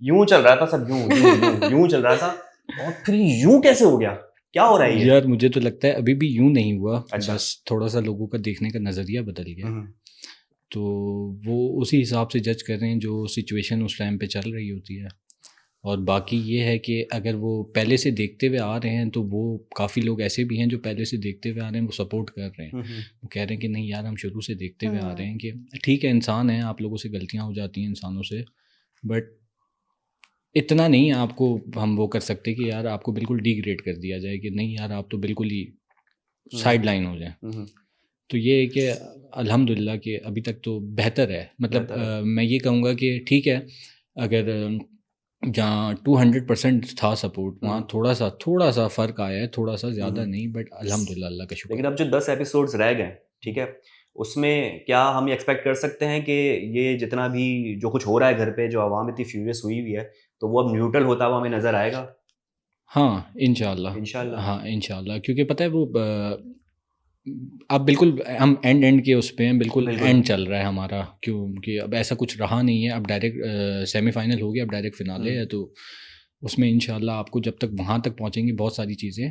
یوں چل رہا تھا سب، یوں چل رہا تھا، اور پھر یوں کیسے ہو گیا؟ کیا ہو رہا ہے یار مجھے تو لگتا ہے ابھی بھی یوں نہیں ہوا. اچھا. بس تھوڑا سا لوگوں کا دیکھنے کا نظریہ بدل گیا, تو وہ اسی حساب سے جج کر رہے ہیں جو سچویشن اس ٹائم پہ چل رہی ہوتی ہے. اور باقی یہ ہے کہ اگر وہ پہلے سے دیکھتے ہوئے آ رہے ہیں تو وہ کافی لوگ ایسے بھی ہیں جو پہلے سے دیکھتے ہوئے آ رہے ہیں, وہ سپورٹ کر رہے ہیں, وہ کہہ رہے ہیں کہ نہیں یار ہم شروع سے دیکھتے ہوئے آ رہے ہیں کہ ٹھیک ہے انسان ہیں, آپ لوگوں سے غلطیاں ہو جاتی ہیں انسانوں سے, بٹ اتنا نہیں آپ کو ہم وہ کر سکتے کہ یار آپ کو بالکل ڈی گریڈ کر دیا جائے کہ نہیں یار آپ تو بالکل ہی سائڈ لائن ہو جائیں. تو یہ ہے کہ الحمدللہ کہ ابھی تک تو بہتر ہے. مطلب میں یہ کہوں گا کہ ٹھیک ہے اگر جہاں 200% تھا سپورٹ وہاں تھوڑا سا فرق آیا ہے, تھوڑا سا زیادہ نہیں, بٹ الحمدللہ اللہ کا شکر. لیکن اب جو 10 ایپیسوڈز رہ گئے, ٹھیک ہے, اس میں کیا ہم یہ ایکسپیکٹ کر سکتے ہیں کہ یہ جتنا بھی جو کچھ ہو رہا ہے گھر پہ, جو عوام اتنی فیوریس ہوئی ہوئی ہے, تو وہ اب نیوٹرل ہوتا ہوا ہمیں نظر آئے گا؟ ہاں انشاءاللہ, ہاں انشاءاللہ, کیونکہ پتہ ہے وہ اب بالکل ہم اینڈ کے اس پہ ہیں, بالکل اینڈ چل رہا ہے ہمارا, کیونکہ اب ایسا کچھ رہا نہیں ہے. اب ڈائریکٹ سیمی فائنل ہو گیا, اب ڈائریکٹ فنالے ہے, تو اس میں انشاءاللہ آپ کو جب تک وہاں تک پہنچیں گے بہت ساری چیزیں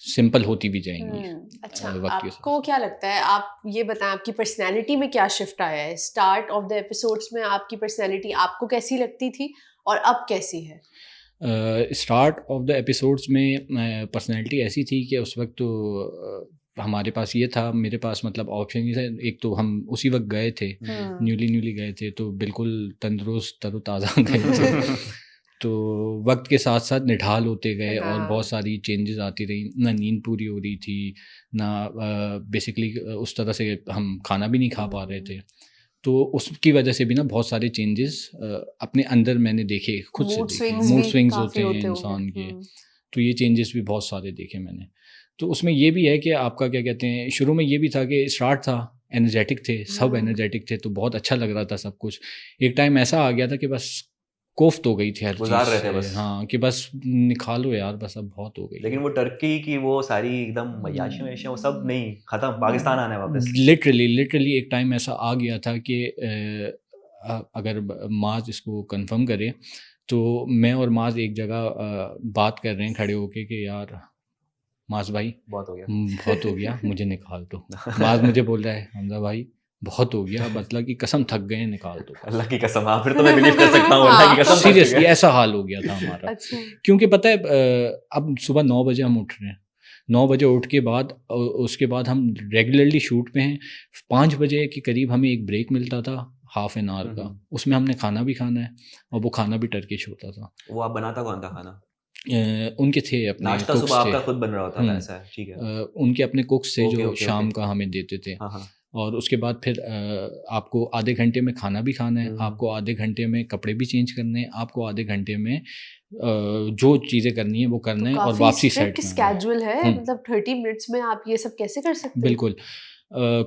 سمپل ہوتی بھی جائیں گی. اچھا, آپ کو کیا لگتا ہے, آپ یہ بتائیں آپ کی پرسنالٹی میں کیا شفٹ آیا ہے؟ اسٹارٹ آف دا ایپیسوڈس میں آپ کی پرسنالٹی آپ کو کیسی لگتی تھی اور اب کیسی ہے؟ اسٹارٹ آف دا ایپیسوڈس میں پرسنالٹی ایسی تھی کہ اس وقت تو ہمارے پاس یہ تھا, میرے پاس مطلب آپشن یہ تھا, ایک تو ہم اسی وقت گئے تھے, نیولی گئے تھے, تو بالکل تندرست تر و تازہ گئے تھے, تو وقت کے ساتھ ساتھ نڈھال ہوتے گئے اور بہت ساری چینجز آتی رہی. نہ نیند پوری ہو رہی تھی, نہ بیسکلی اس طرح سے ہم کھانا بھی نہیں کھا پا رہے تھے, تو اس کی وجہ سے بھی نا بہت سارے چینجز اپنے اندر میں نے دیکھے, خود سے دیکھے. موڈ سوئنگز ہوتے ہیں انسان کے, تو یہ چینجز بھی بہت سارے دیکھے میں نے. تو اس میں یہ بھی ہے کہ آپ کا کیا کہتے ہیں, شروع میں یہ بھی تھا کہ اسٹارٹ تھا, انرجیٹک تھے, سب انرجیٹک تھے, تو بہت اچھا لگ رہا تھا سب کچھ. ایک ٹائم ایسا آ گیا تھا کہ بس کوفت ہو گئی تھی ہر چیز سے, ہاں کہ بس نکالو یار, بس اب بہت ہو گئی. لیکن وہ ٹرکی کی وہ ساری ایک دم عیاشیاں ویاشیاں وہ سب نہیں ختم, پاکستان آنا ہے واپس. لٹرلی ایک ٹائم ایسا آ گیا تھا کہ اگر معاذ اس کو کنفرم کرے تو میں اور معاذ ایک جگہ بات کر رہے ہیں کھڑے ہو کے کہ یار معاذ بھائی بہت ہو گیا مجھے نکال دو. معاذ مجھے بول رہا ہے حمزہ بھائی بہت ہو گیا, اللہ کی قسم تھک گئے, نکال دو. اللہ کی قسم, پھر تو میں بلیو کر سکتا ہوں, اللہ کی قسم, سیریسلی ایسا حال ہو گیا تھا ہمارا. کیونکہ پتہ ہے اب صبح 9 بجے ہم اٹھ رہے ہیں, 9 بجے اٹھ کے بعد اس کے بعد ہم ریگولرلی شوٹ پہ ہیں. 5 بجے کے قریب ہمیں ایک بریک ملتا تھا ½ این آور کا, اس میں ہم نے کھانا بھی کھانا ہے, اور وہ کھانا بھی ٹرکش ہوتا تھا. وہ آپ بناتا کون تھا کھانا؟ ان کے تھے اپنے ناشتہ صبح آپ کا خود بن رہا ہوتا تھا ایسا ہے؟ ٹھیک ہے. ان کے اپنے کوکس تھے جو شام کا ہمیں دیتے تھے, اور اس کے بعد پھر آپ کو آدھے گھنٹے میں کھانا بھی کھانا ہے, آپ کو آدھے گھنٹے میں کپڑے بھی چینج کرنے ہیں, آپ کو آدھے گھنٹے میں جو چیزیں کرنی ہیں وہ کرنا ہے, اور واپسی سیٹ اسکیجول ہے. مطلب 30 منٹس میں آپ یہ سب کیسے کر سکتے ہیں؟ بالکل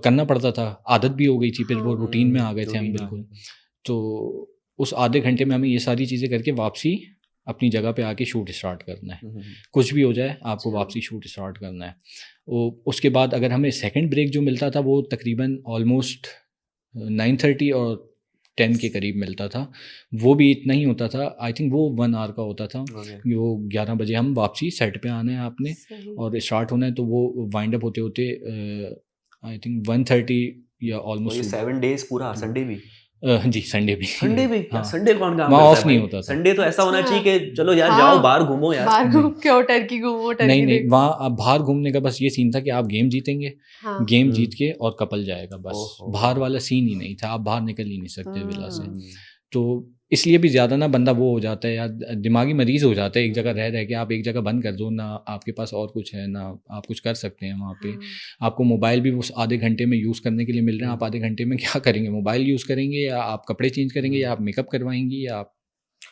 کرنا پڑتا تھا, عادت بھی ہو گئی تھی, پھر وہ روٹین میں آ گئے تھے ہم بالکل. تو اس آدھے گھنٹے میں ہمیں یہ ساری چیزیں کر کے واپسی اپنی جگہ پہ آ کے شوٹ اسٹارٹ کرنا ہے. کچھ بھی ہو جائے آپ کو واپسی شوٹ اسٹارٹ کرنا ہے. اس کے بعد اگر ہمیں سیکنڈ بریک جو ملتا تھا وہ تقریباً آلموسٹ 9:30 اور 10 کے قریب ملتا تھا. وہ بھی اتنا ہی ہوتا تھا, آئی تھنک وہ 1 آور کا ہوتا تھا. وہ 11 بجے ہم واپسی سیٹ پہ آنا ہے آپ نے, اور اسٹارٹ ہونا ہے, تو وہ وائنڈ اپ ہوتے ہوتے آئی تھنک 1:30 یا آلموسٹ 7 days پورا. سنڈے بھی؟ جی سنڈے بھی. سنڈے کون کام وہاں آف نہیں ہوتا تھا. سنڈے تو ایسا ہونا چاہیے کہ چلو یار جاؤ باہر گھومو یار, باہر گھوم کے ٹرکی گھومو. نہیں وہاں باہر گھومنے کا بس یہ سین تھا کہ آپ گیم جیتیں گے, گیم جیت کے اور کپل جائے گا, بس باہر والا سین ہی نہیں تھا. آپ باہر نکل ہی نہیں سکتے ولا سے, تو اس لیے بھی زیادہ نا بندہ وہ ہو جاتا ہے یا دماغی مریض ہو جاتا ہے ایک جگہ رہ کے. آپ ایک جگہ بند کر دو, نہ آپ کے پاس اور کچھ ہے, نہ آپ کچھ کر سکتے ہیں وہاں پہ. آپ کو موبائل بھی اس آدھے گھنٹے میں یوز کرنے کے لیے مل رہے ہیں, آپ آدھے گھنٹے میں کیا کریں گے؟ موبائل یوز کریں گے, یا آپ کپڑے چینج کریں گے, یا آپ میک اپ کروائیں گی, یا آپ.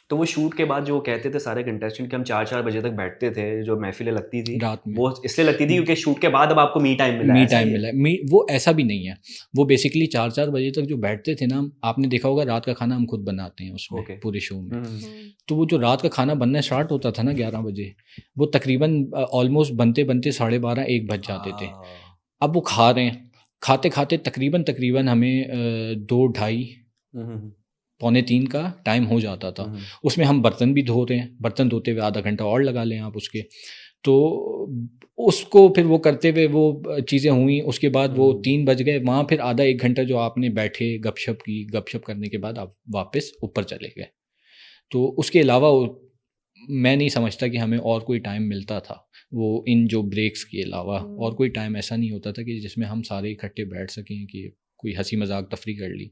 تو وہ شوٹ کے بعد جو کہتے تھے سارے کنٹیسٹنٹ کہ ہم 4 بجے تک بیٹھتے تھے, جو محفلیں لگتی تھی رات میں, وہ اس لیے لگتی تھی کیونکہ شوٹ کے بعد اب آپ کو می ٹائم ملا ہے. وہ ایسا بھی نہیں ہے, وہ بیسکلی 4 بجے تک جو بیٹھتے تھے نا, آپ نے دیکھا ہوگا رات کا کھانا ہم خود بناتے ہیں اس میں پورے شو میں. تو وہ جو رات کا کھانا بننا اسٹارٹ ہوتا تھا نا 11 بجے, وہ تقریباً آلموسٹ بنتے 12:30 1 بج جاتے تھے. اب وہ کھا رہے ہیں, کھاتے تقریباً ہمیں 2-2:30 2:45 کا ٹائم ہو جاتا تھا. اس میں ہم برتن بھی دھو رہے ہیں, برتن دھوتے ہوئے آدھا گھنٹہ اور لگا لیں آپ اس کے. تو اس کو پھر وہ کرتے ہوئے وہ چیزیں ہوئیں, اس کے بعد وہ 3 بج گئے. وہاں پھر آدھا 1 گھنٹہ جو آپ نے بیٹھے گپ شپ کی, گپ شپ کرنے کے بعد آپ واپس اوپر چلے گئے. تو اس کے علاوہ میں نہیں سمجھتا کہ ہمیں اور کوئی ٹائم ملتا تھا, وہ ان جو بریکس کے علاوہ اور کوئی ٹائم ایسا نہیں ہوتا تھا کہ جس میں ہم سارے اکٹھے بیٹھ سکیں کہ کوئی ہنسی مذاق تفریح کر لی.